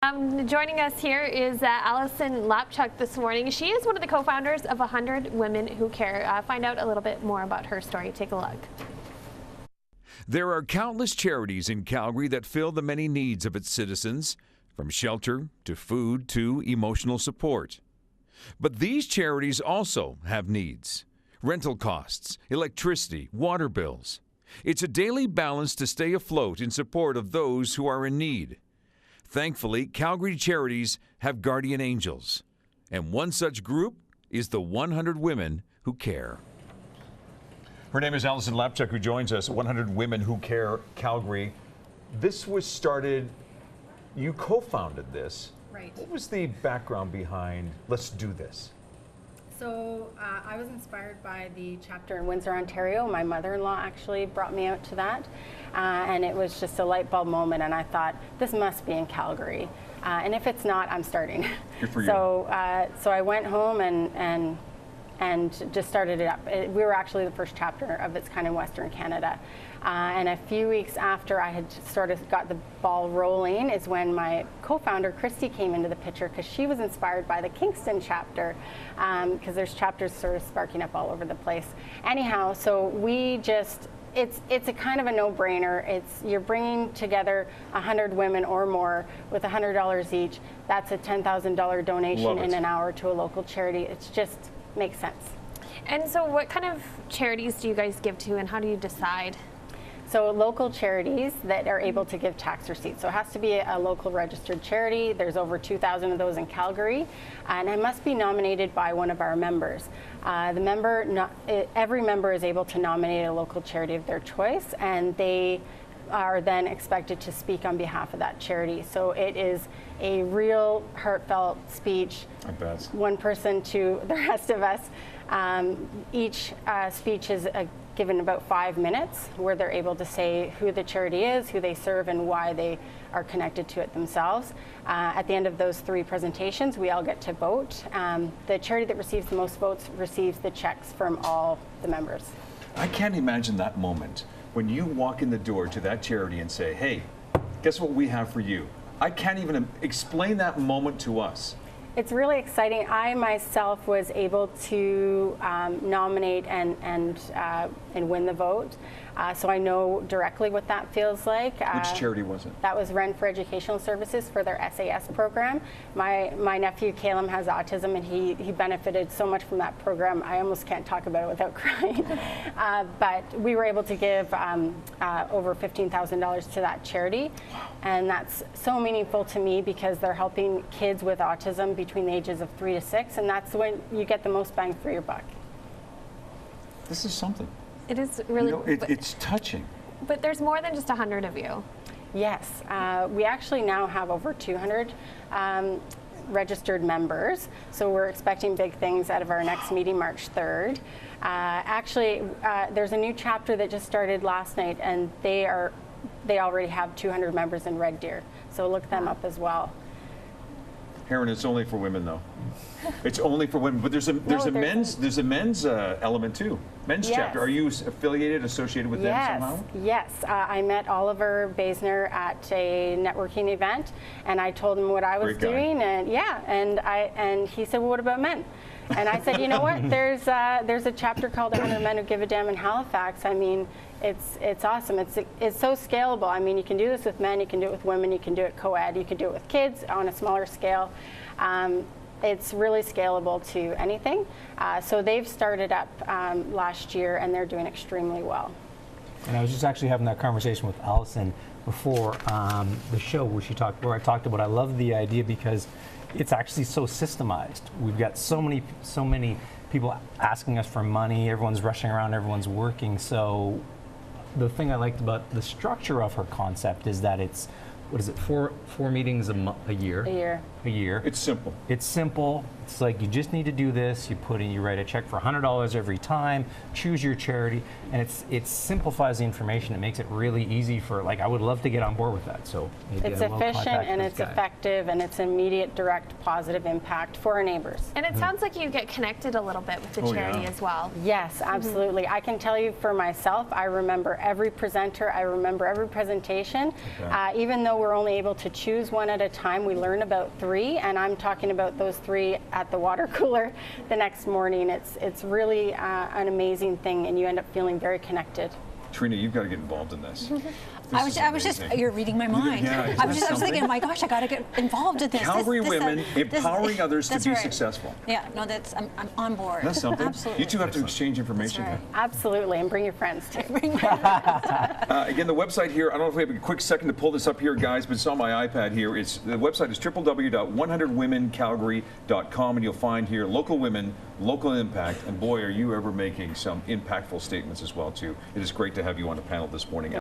Joining us here is Alison Lapczuk this morning. She is one of the co-founders of 100 Women Who Care. Find out a little bit more about her story. Take a look. There are countless charities in Calgary that fill the many needs of its citizens, from shelter to food to emotional support. But these charities also have needs: rental costs, electricity, water bills. It's a daily balance to stay afloat in support of those who are in need. Thankfully, Calgary charities have guardian angels, and one such group is the 100 Women Who Care. Her name is Alison Lapczuk, who joins us. 100 Women Who Care Calgary. This was started, you co-founded this. Right. What was the background behind let's do this? So I was inspired by the chapter in Windsor, Ontario. My mother-in-law actually brought me out to that. And it was just a light bulb moment, and I thought, this must be in Calgary. And if it's not, I'm starting. Good for you. So I went home and just started it up. We were actually the first chapter of its kind in Western Canada. And a few weeks after I had sort of got the ball rolling is when my co-founder, Christy, came into the picture, because she was inspired by the Kingston chapter, because there's chapters sort of sparking up all over the place. Anyhow, so we just, it's a kind of a no-brainer. You're bringing together 100 women or more with $100 each. That's a $10,000 donation in an hour to a local charity. It's just makes sense. And so what kind of charities do you guys give to, and how do you decide? So local charities that are able to give tax receipts. So it has to be a local registered charity. There's over 2,000 of those in Calgary, and it must be nominated by one of our members. Every member is able to nominate a local charity of their choice, and they are then expected to speak on behalf of that charity. So it is a real heartfelt speech. I bet. One person to the rest of us. Each speech is given about 5 minutes, where they're able to say who the charity is, who they serve, and why they are connected to it themselves. At the end of those 3 presentations, we all get to vote. The charity that receives the most votes receives the checks from all the members. I can't imagine that moment when you walk in the door to that charity and say, hey, guess what we have for you? I can't even explain that moment to us. It's really exciting. I myself was able to nominate and win the vote, so I know directly what that feels like. Which charity was it? That was Run for Educational Services for their SAS program. My nephew Caleb has autism, and he benefited so much from that program. I almost can't talk about it without crying. But we were able to give over $15,000 to that charity, and that's so meaningful to me because they're helping kids with autism between the ages of 3 to 6, and that's when you get the most bang for your buck. This is something. It is really, it's touching. But there's more than just 100 of you. Yes, we actually now have over 200 registered members, so we're expecting big things out of our next meeting March 3rd. Actually, there's a new chapter that just started last night, and they already have 200 members in Red Deer, so look them up as well. Heron, it's only for women, though. It's only for women, but there's a men's element too. Men's chapter. Are you affiliated, associated with them somehow? Yes. I met Oliver Basner at a networking event, and I told him what I was doing, and he said, "Well, what about men?" And I said, "You know what? There's a chapter called 100 Men Who Give a Damn in Halifax. I mean, it's awesome. It's so scalable. I mean, you can do this with men, you can do it with women, you can do it co-ed, you can do it with kids on a smaller scale. It's really scalable to anything. So they've started up last year, and they're doing extremely well." And I was just actually having that conversation with Alison before the show, where I talked about I love the idea because it's actually so systemized. We've got so many people asking us for money. Everyone's rushing around. Everyone's working. So the thing I liked about the structure of her concept is that it's, what is it, four meetings a year? A year. It's simple. It's simple. It's like you just need to do this. You write a check for $100 every time. Choose your charity, and it simplifies the information. It makes it really easy for, like, I would love to get on board with that. So it's efficient and it's effective, and it's immediate, direct, positive impact for our neighbors. And it sounds like you get connected a little bit with the charity as well. Yes, absolutely. I can tell you for myself, I remember every presenter. I remember every presentation, even though we're only able to choose one at a time. We learn about 3, and I'm talking about those 3 at the water cooler the next morning. It's really an amazing thing, and you end up feeling very connected. Trina, you've got to get involved in this. I was just, you're reading my mind. Yeah, I was thinking, oh my gosh, I got to get involved in this. Calgary women empowering others to be successful. Yeah, no, I'm on board. That's something. Absolutely. You two have to exchange information That's here. Absolutely, and bring your friends too. Again, the website here, I don't know if we have a quick second to pull this up here, guys, but it's on my iPad here. The website is www.100womencalgary.com, and you'll find here local women, local impact, and boy, are you ever making some impactful statements as well, too. It is great to have you on the panel this morning.